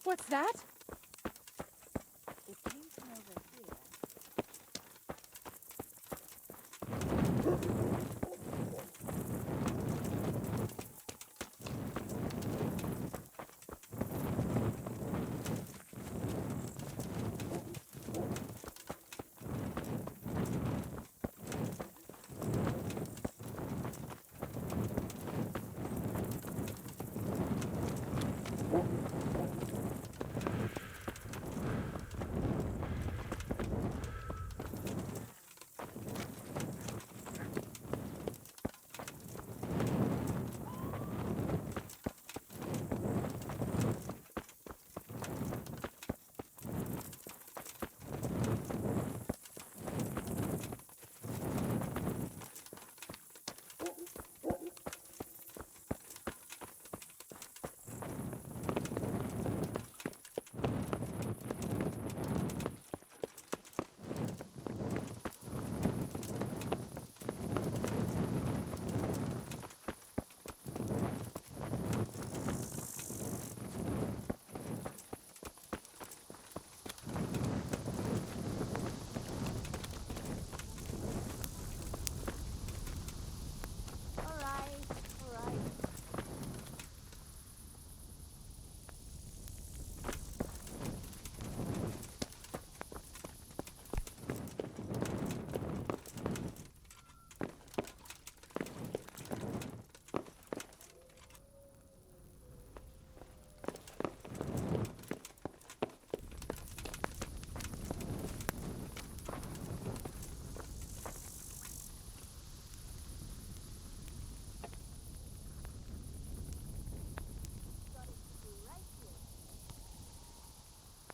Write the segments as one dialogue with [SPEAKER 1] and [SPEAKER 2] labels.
[SPEAKER 1] What's that?
[SPEAKER 2] It came from over here.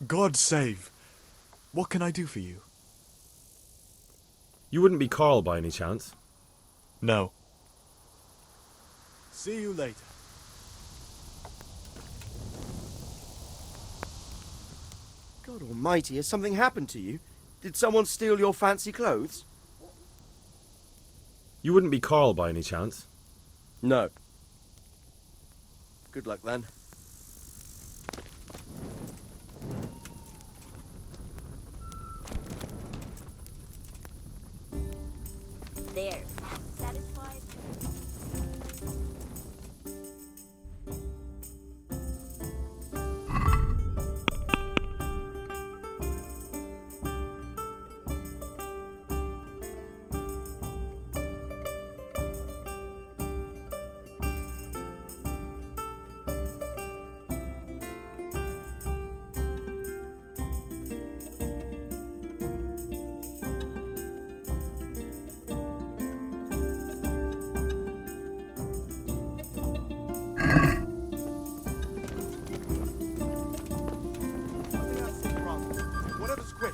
[SPEAKER 3] God save. What can I do for you?
[SPEAKER 4] You wouldn't be Carl by any chance?
[SPEAKER 3] No. See you later.
[SPEAKER 5] God almighty, has something happened to you? Did someone steal your fancy clothes?
[SPEAKER 4] You wouldn't be Carl by any chance?
[SPEAKER 5] No. Good luck then.
[SPEAKER 2] There. Satisfied?
[SPEAKER 3] Whatever's quick.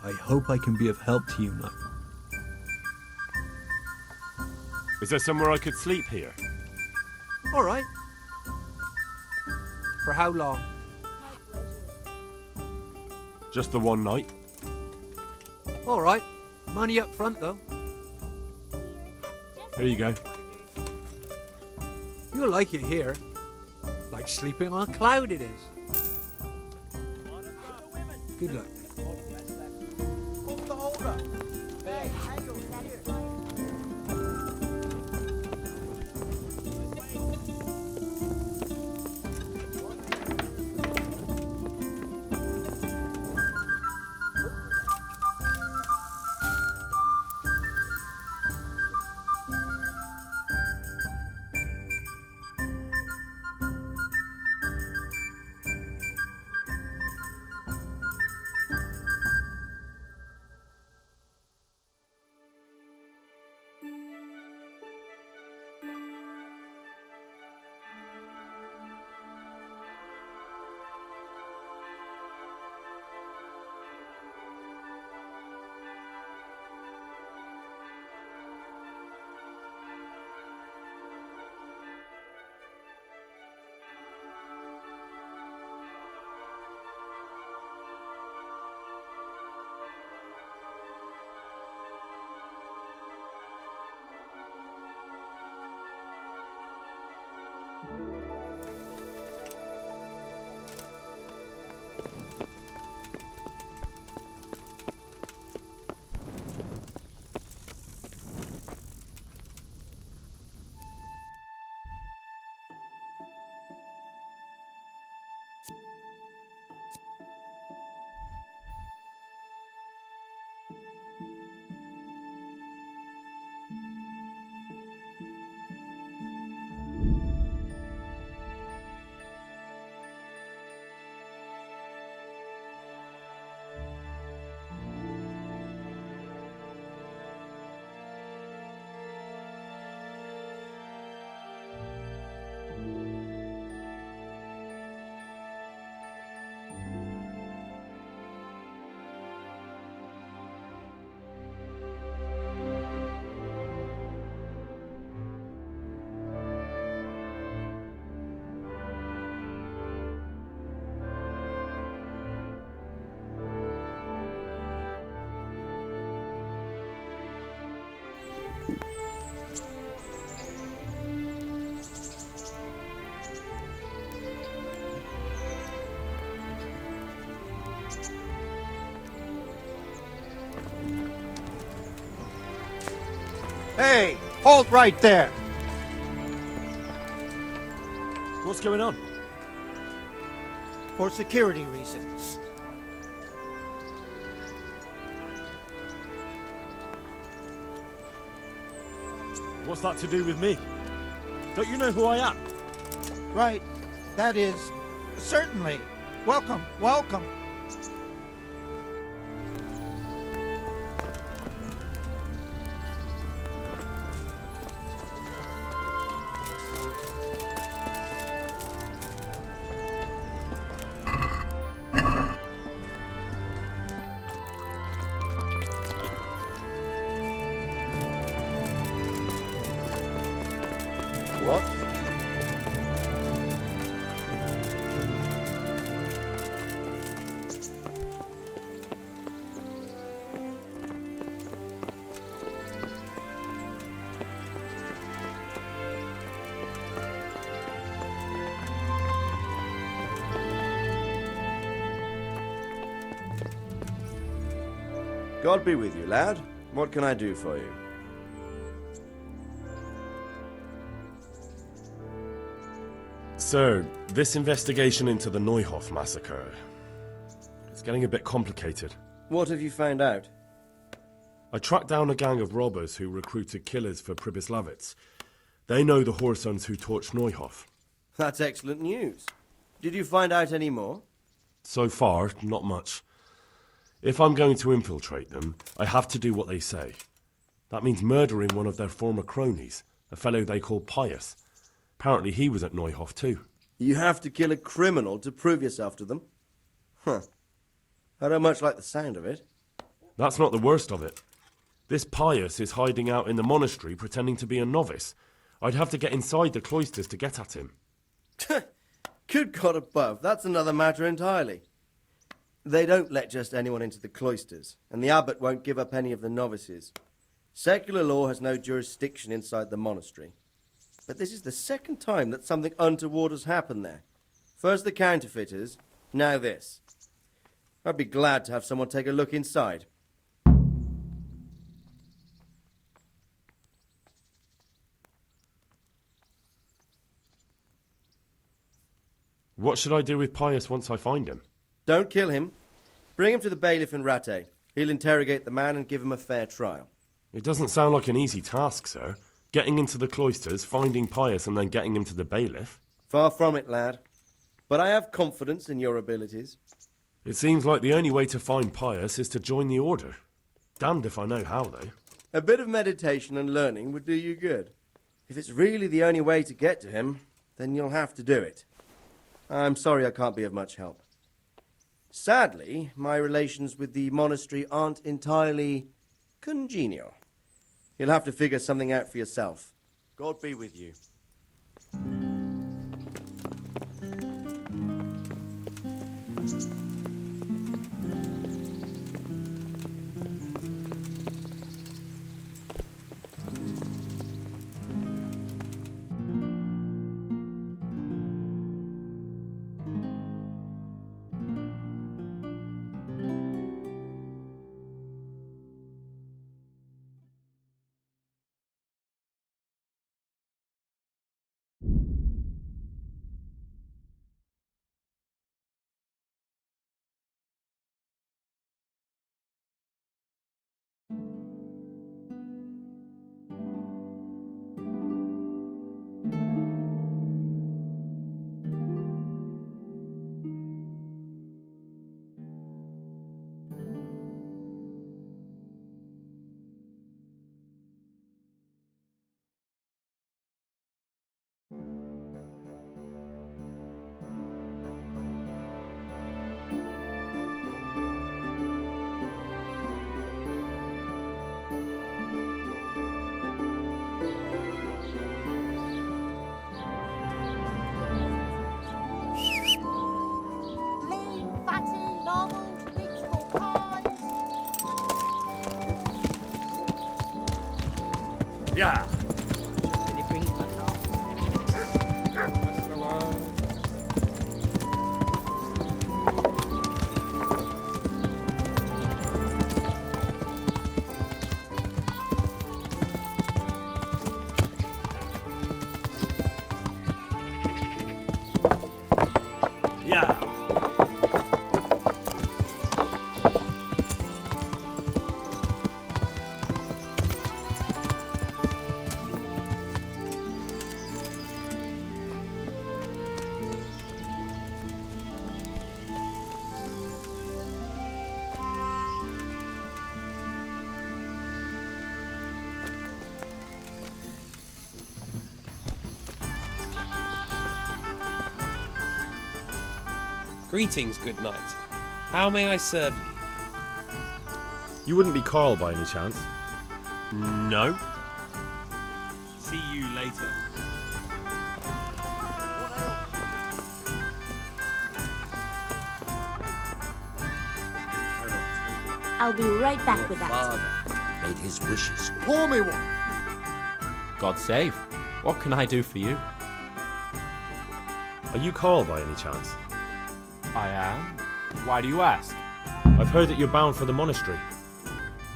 [SPEAKER 6] I hope I can be of help to you, Knight.
[SPEAKER 7] Is there somewhere I could sleep here?
[SPEAKER 5] All right.
[SPEAKER 8] For how long?
[SPEAKER 7] Just the one night?
[SPEAKER 8] All right. Money up front, though.
[SPEAKER 7] Here you go.
[SPEAKER 8] You'll like it here. Like sleeping on a cloud it is. Good luck.
[SPEAKER 5] Hold the holder.
[SPEAKER 2] There. Satisfied?
[SPEAKER 1] Hey, halt right there!
[SPEAKER 7] What's going on?
[SPEAKER 1] For security reasons.
[SPEAKER 7] What's that to do with me? Don't you know who I am?
[SPEAKER 1] Right, that is... certainly. Welcome, welcome.
[SPEAKER 5] What? God be with you, lad. What can I do for you?
[SPEAKER 7] Sir, this investigation into the Neuhof massacre... it's getting a bit complicated.
[SPEAKER 5] What have you found out?
[SPEAKER 7] I tracked down a gang of robbers who recruited killers for Pribyslavitz. They know the whoresons who torched Neuhof.
[SPEAKER 5] That's excellent news. Did you find out any more?
[SPEAKER 7] So far, not much. If I'm going to infiltrate them, I have to do what they say. That means murdering one of their former cronies, a fellow they call Pious. Apparently he was at Neuhof too.
[SPEAKER 5] You have to kill a criminal to prove yourself to them? Huh. I don't much like the sound of it.
[SPEAKER 7] That's not the worst of it. This Pious is hiding out in the monastery pretending to be a novice. I'd have to get inside the cloisters to get at him.
[SPEAKER 5] Good God above, that's another matter entirely. They don't let just anyone into the cloisters, and the abbot won't give up any of the novices. Secular law has no jurisdiction inside the monastery. But this is the second time that something untoward has happened there. First the counterfeiters, now this. I'd be glad to have someone take a look inside.
[SPEAKER 7] What should I do with Pious once I find him?
[SPEAKER 5] Don't kill him. Bring him to the bailiff in Rattay. He'll interrogate the man and give him a fair trial.
[SPEAKER 7] It doesn't sound like an easy task, sir. Getting into the cloisters, finding Pious, and then getting him to the bailiff.
[SPEAKER 5] Far from it, lad. But I have confidence in your abilities.
[SPEAKER 7] It seems like the only way to find Pious is to join the order. Damned if I know how, though.
[SPEAKER 5] A bit of meditation and learning would do you good. If it's really the only way to get to him, then you'll have to do it. I'm sorry I can't be of much help. Sadly, my relations with the monastery aren't entirely congenial. You'll have to figure something out for yourself. God be with you.
[SPEAKER 7] Yeah.
[SPEAKER 2] Did it bring you back home?
[SPEAKER 7] Yeah.
[SPEAKER 9] Greetings, good knight. How may I serve you?
[SPEAKER 4] You wouldn't be Carl by any chance?
[SPEAKER 7] No.
[SPEAKER 9] See you later.
[SPEAKER 2] I'll be right back with that.
[SPEAKER 10] Father made his wishes.
[SPEAKER 1] Pour me one.
[SPEAKER 9] God save. What can I do for you?
[SPEAKER 4] Are you Carl by any chance?
[SPEAKER 9] I am. Why do you ask?
[SPEAKER 4] I've heard that you're bound for the monastery.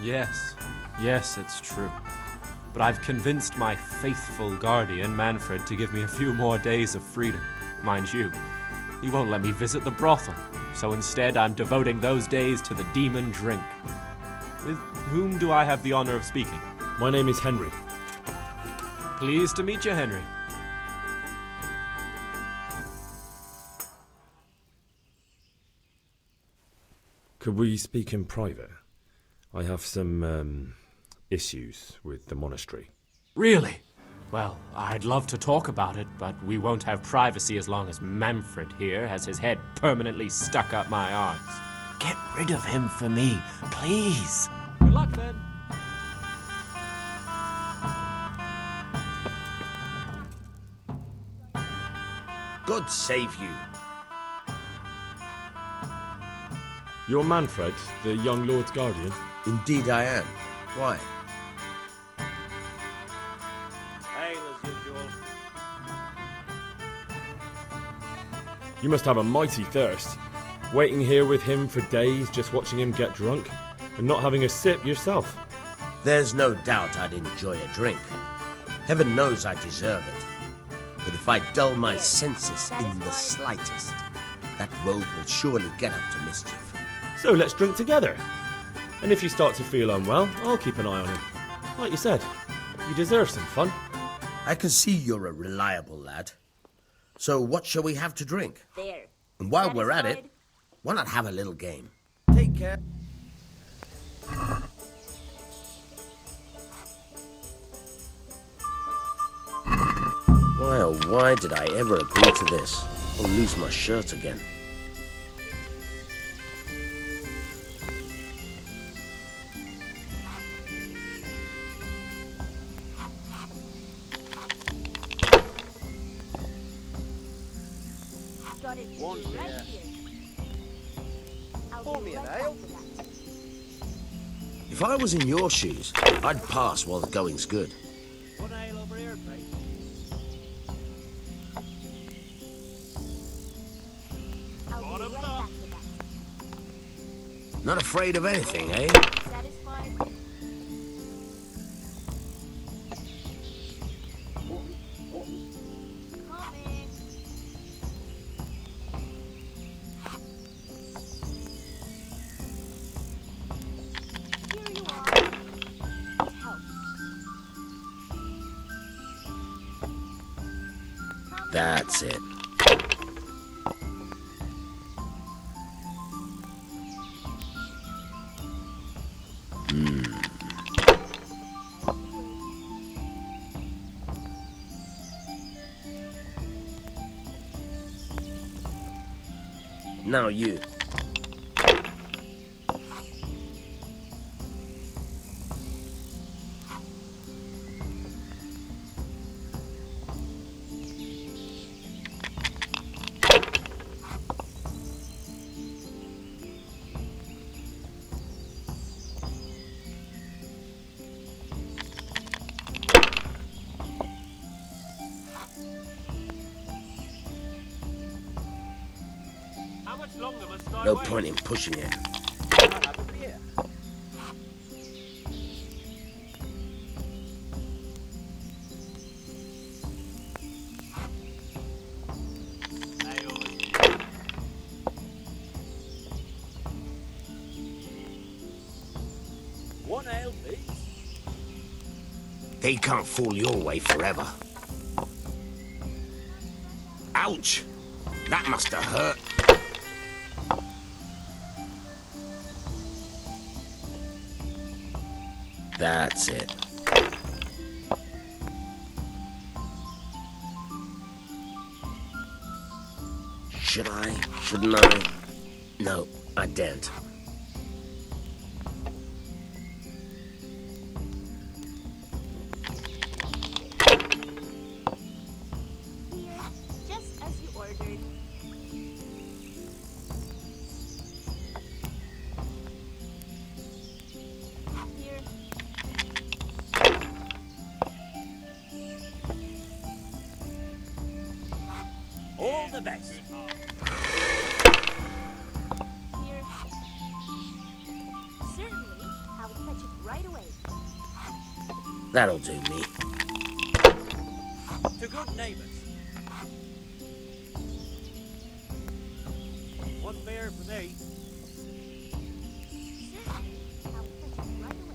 [SPEAKER 9] Yes, it's true. But I've convinced my faithful guardian, Manfred, to give me a few more days of freedom. Mind you, he won't let me visit the brothel, so instead I'm devoting those days to the demon drink. With whom do I have the honor of speaking?
[SPEAKER 4] My name is Henry.
[SPEAKER 9] Pleased to meet you, Henry.
[SPEAKER 4] Could we speak in private? I have some issues with the monastery.
[SPEAKER 9] Really? Well, I'd love to talk about it, but we won't have privacy as long as Manfred here has his head permanently stuck up my arse.
[SPEAKER 10] Get rid of him for me, please.
[SPEAKER 9] Good luck, then.
[SPEAKER 10] God save you.
[SPEAKER 4] You're Manfred, the young lord's guardian?
[SPEAKER 10] Indeed I am. Why?
[SPEAKER 4] You must have a mighty thirst. Waiting here with him for days, just watching him get drunk, and not having a sip yourself.
[SPEAKER 10] There's no doubt I'd enjoy a drink. Heaven knows I deserve it. But if I dull my senses in the slightest, that rogue will surely get up to mischief.
[SPEAKER 4] So let's drink together. And if you start to feel unwell, I'll keep an eye on him. Like you said, you deserve some fun.
[SPEAKER 10] I can see you're a reliable lad. So what shall we have to drink?
[SPEAKER 2] There.
[SPEAKER 10] And while we're at it,
[SPEAKER 2] Satisfied?
[SPEAKER 10] why not have a little game?
[SPEAKER 5] Take care.
[SPEAKER 10] Why oh why did I ever agree to this? I'll lose my shirt again.
[SPEAKER 2] Got it
[SPEAKER 5] One
[SPEAKER 2] right
[SPEAKER 5] here.
[SPEAKER 2] here. I'll
[SPEAKER 5] Pour
[SPEAKER 2] be
[SPEAKER 5] me an
[SPEAKER 2] right
[SPEAKER 5] ale.
[SPEAKER 2] back with that.
[SPEAKER 10] If I was in your shoes, I'd pass while the going's good.
[SPEAKER 8] One ale over here, mate.
[SPEAKER 2] I'll be right back with that.
[SPEAKER 10] Not afraid of anything, eh?
[SPEAKER 2] Satisfied? Coming. Here you are. Help.
[SPEAKER 10] That's it. Now you. No point in pushing it.
[SPEAKER 8] One ale, please.
[SPEAKER 10] They can't fool your way forever. Ouch! That must have hurt. That's it. Should I? Shouldn't I? No, I daren't.
[SPEAKER 2] Here, just as you ordered. Here.
[SPEAKER 8] All the best.
[SPEAKER 2] Here. Certainly, I will fetch it right away.
[SPEAKER 10] That'll do me.
[SPEAKER 8] To good neighbors. One beer for me.
[SPEAKER 2] Certainly, I will fetch it right away.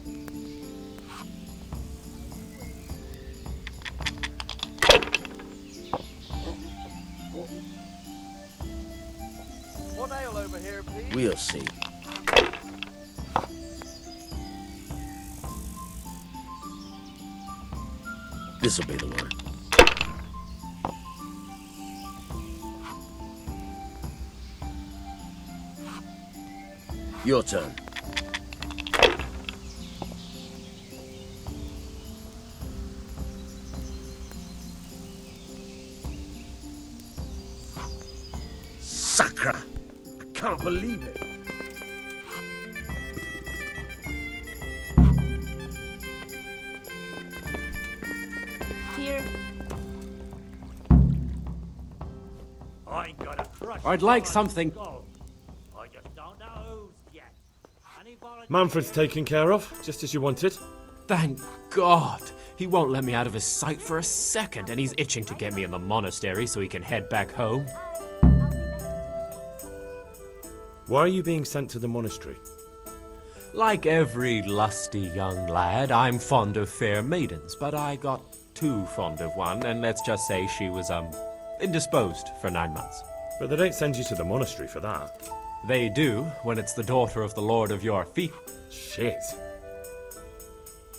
[SPEAKER 8] One ale over here, please.
[SPEAKER 10] We'll see. This'll be the one. Your turn. Sacre! I can't believe it.
[SPEAKER 2] Here.
[SPEAKER 8] I ain't got a crush.
[SPEAKER 9] I'd like something.
[SPEAKER 8] I just don't know who's yet. Any volunteers?
[SPEAKER 4] Manfred's taken care of, just as you wanted.
[SPEAKER 9] Thank God. He won't let me out of his sight for a second, and he's itching to get me in the monastery so he can head back home.
[SPEAKER 4] Why are you being sent to the monastery?
[SPEAKER 9] Like every lusty young lad, I'm fond of fair maidens, but I got too fond of one, and let's just say she was, indisposed for 9 months.
[SPEAKER 4] But they don't send you to the monastery for that.
[SPEAKER 9] They do, when it's the daughter of the Lord of your feet.
[SPEAKER 4] Shit.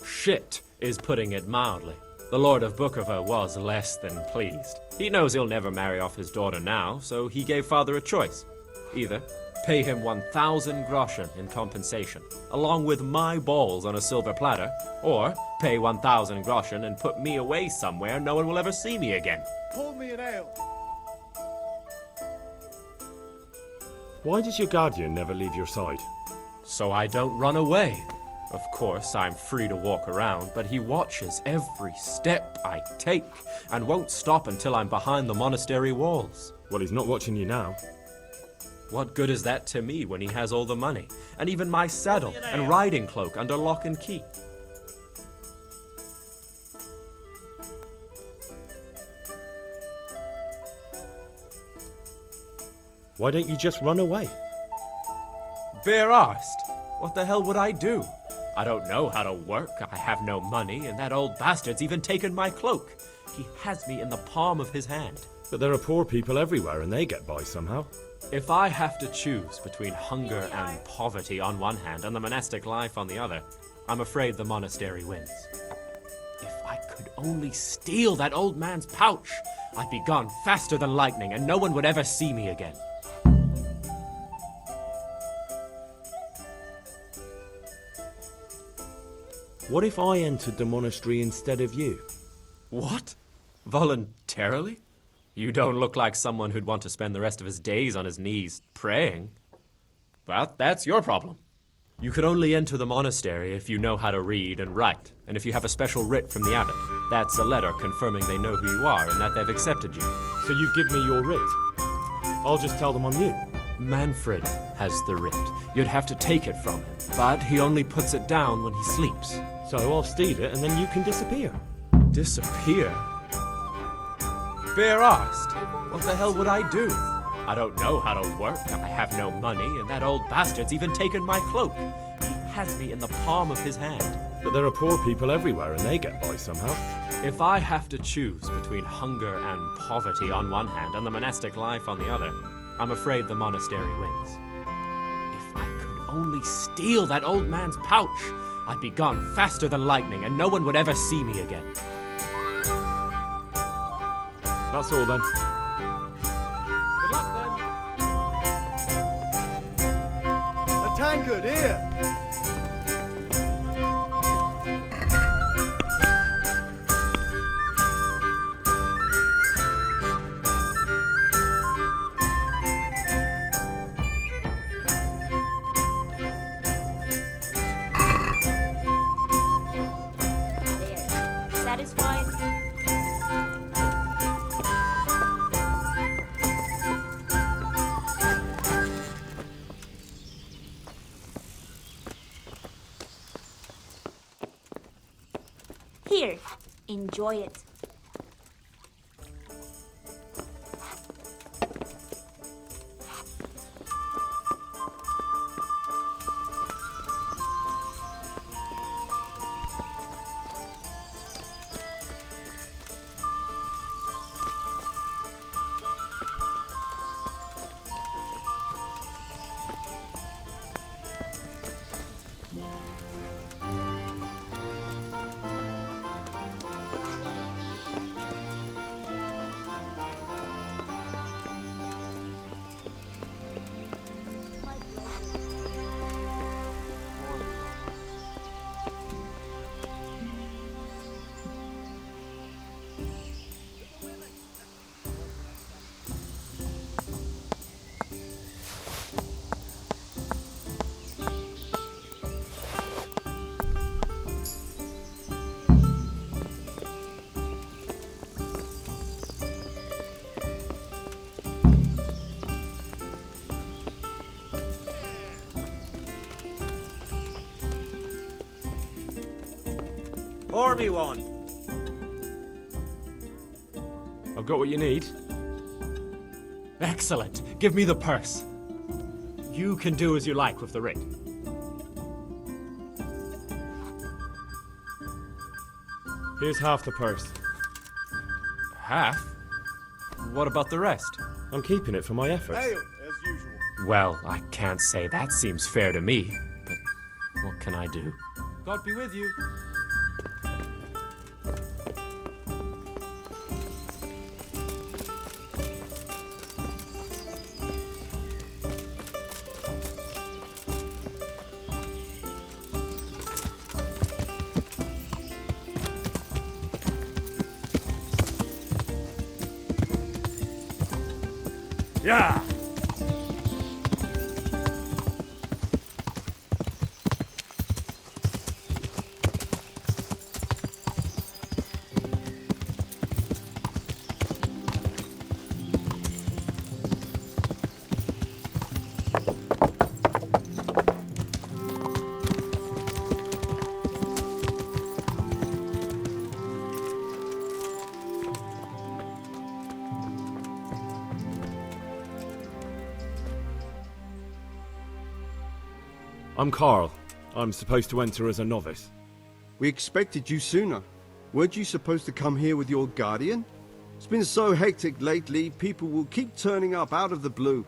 [SPEAKER 9] Shit is putting it mildly. The Lord of Bookover was less than pleased. He knows he'll never marry off his daughter now, so he gave father a choice. Either pay him 1,000 groschen in compensation, along with my balls on a silver platter, or pay 1,000 groschen and put me away somewhere no one will ever see me again.
[SPEAKER 8] Pour me an ale.
[SPEAKER 4] Why does your guardian never leave your side?
[SPEAKER 9] So I don't run away. Of course, I'm free to walk around, but he watches every step I take and won't stop until I'm behind the monastery walls.
[SPEAKER 4] Well, he's not watching you now.
[SPEAKER 9] What good is that to me when he has all the money, and even my saddle and riding cloak under lock and key?
[SPEAKER 4] Why don't you just run away?
[SPEAKER 9] Bare arsed. What the hell would I do? I don't know how to work, I have no money, and that old bastard's even taken my cloak. He has me in the palm of his hand.
[SPEAKER 4] But there are poor people everywhere and they get by somehow.
[SPEAKER 9] If I have to choose between hunger and poverty on one hand and the monastic life on the other, I'm afraid the monastery wins. If I could only steal that old man's pouch, I'd be gone faster than lightning and no one would ever see me again.
[SPEAKER 4] What if I entered the monastery instead of you?
[SPEAKER 9] What? Voluntarily? You don't look like someone who'd want to spend the rest of his days on his knees praying. But that's your problem. You could only enter the monastery if you know how to read and write, and if you have a special writ from the abbot. That's a letter confirming they know who you are and that they've accepted you.
[SPEAKER 4] So you give me your writ. I'll just tell them I'm you.
[SPEAKER 9] Manfred has the writ. You'd have to take it from him, but he only puts it down when he sleeps.
[SPEAKER 4] So I'll steal it and then you can disappear.
[SPEAKER 9] Disappear? Fair asked. What the hell would I do? I don't know how to work, I have no money, and that old bastard's even taken my cloak. He has me in the palm of his hand.
[SPEAKER 4] But there are poor people everywhere and they get by somehow.
[SPEAKER 9] If I have to choose between hunger and poverty on one hand and the monastic life on the other, I'm afraid the monastery wins. If I could only steal that old man's pouch, I'd be gone faster than lightning and no one would ever see me again.
[SPEAKER 4] That's all then.
[SPEAKER 9] Good luck then.
[SPEAKER 5] A tankard here!
[SPEAKER 2] There. Satisfied? Here, enjoy it.
[SPEAKER 1] Pour me one.
[SPEAKER 4] I've got what you need.
[SPEAKER 9] Excellent. Give me the purse. You can do as you like with the writ.
[SPEAKER 4] Here's half the purse.
[SPEAKER 9] Half? What about the rest?
[SPEAKER 4] I'm keeping it for my efforts.
[SPEAKER 5] as usual.
[SPEAKER 9] Well, I can't say that seems fair to me, but what can I do? God be with you.
[SPEAKER 4] Yeah! I'm Carl. I'm supposed to enter as a novice.
[SPEAKER 11] We expected you sooner. Weren't you supposed to come here with your guardian? It's been so hectic lately, people will keep turning up out of the blue.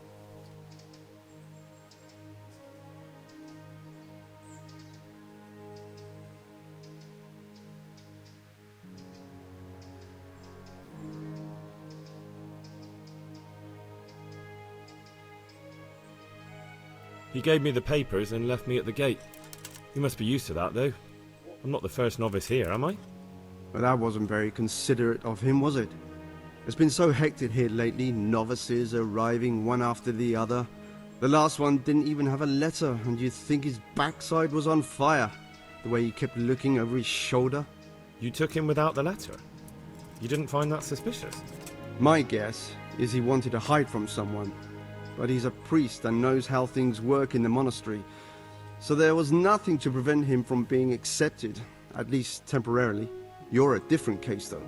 [SPEAKER 4] He gave me the papers and left me at the gate. You must be used to that, though. I'm not the first novice here, am I?
[SPEAKER 11] But that wasn't very considerate of him, was it? It's been so hectic here lately, novices arriving one after the other. The last one didn't even have a letter, and you'd think his backside was on fire, the way he kept looking over his shoulder.
[SPEAKER 4] You took him without the letter? You didn't find that suspicious?
[SPEAKER 11] My guess is he wanted to hide from someone. but he's a priest and knows how things work in the monastery, so there was nothing to prevent him from being accepted, at least temporarily. You're a different case, though.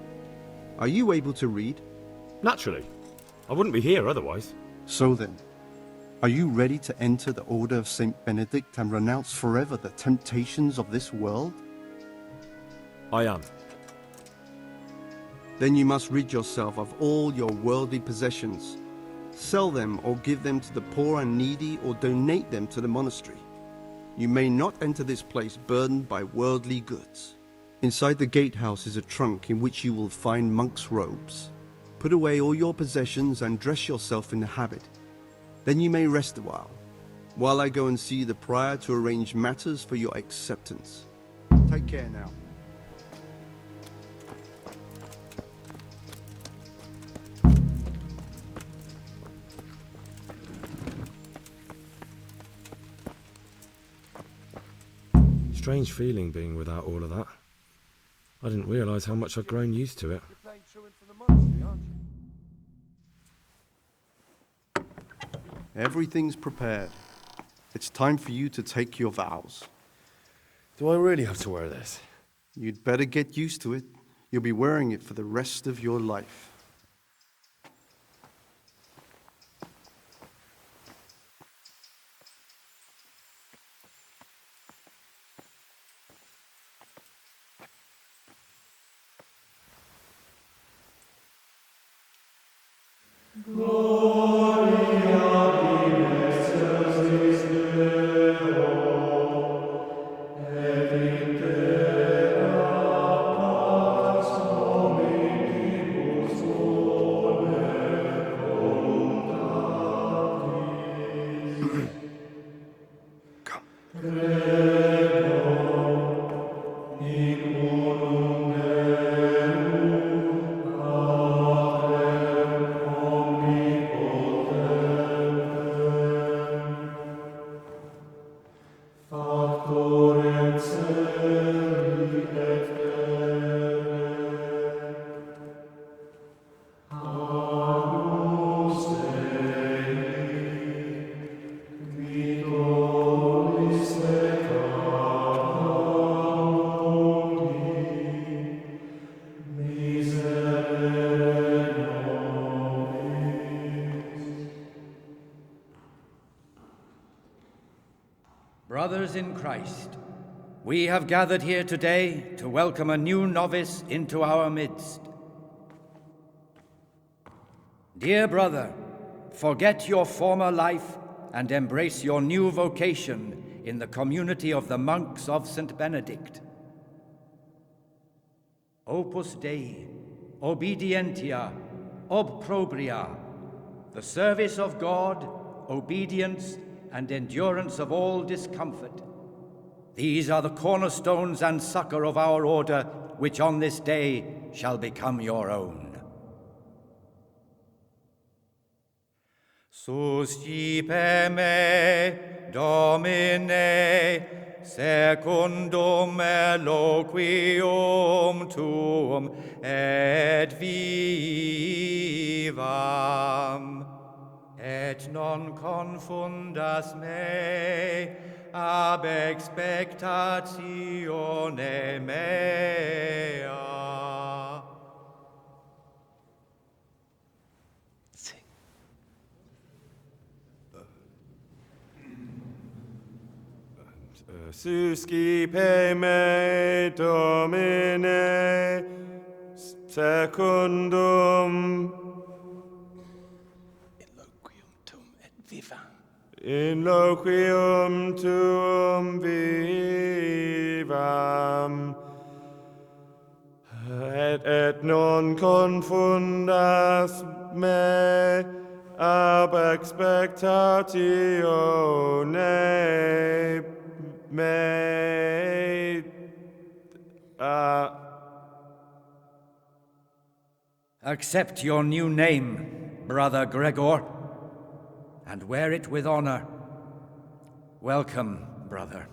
[SPEAKER 11] Are you able to read?
[SPEAKER 4] Naturally. I wouldn't be here otherwise.
[SPEAKER 11] So then, are you ready to enter the Order of Saint Benedict and renounce forever the temptations of this world?
[SPEAKER 4] I am.
[SPEAKER 11] Then you must rid yourself of all your worldly possessions. Sell them or give them to the poor and needy or donate them to the monastery. You may not enter this place burdened by worldly goods. Inside the gatehouse is a trunk in which you will find monk's robes. Put away all your possessions and dress yourself in the habit. Then you may rest a while I go and see the prior to arrange matters for your acceptance. Take care now.
[SPEAKER 4] Strange feeling being without all of that. I didn't realise how much I'd grown used to it.
[SPEAKER 11] Everything's prepared. It's time for you to take your vows.
[SPEAKER 4] Do I really have to wear this?
[SPEAKER 11] You'd better get used to it. You'll be wearing it for the rest of your life.
[SPEAKER 1] Brothers in Christ, we have gathered here today to welcome a new novice into our midst. Dear brother, forget your former life and embrace your new vocation in the community of the monks of St. Benedict. Opus Dei, obedientia, obprobria, the service of God, obedience, and endurance of all discomfort. These are the cornerstones and succor of our order, which on this day shall become your own. Suscipe me, Domine, secundum eloquium tuum, et vivam. Et non confundas me ab expectatione mea.
[SPEAKER 4] Suscipe me, Domine, secundum in loquium tuum vivam, et non confundas me ab expectatione mea.
[SPEAKER 1] Accept your new name, Brother Gregor, and wear it with honor. Welcome, brother.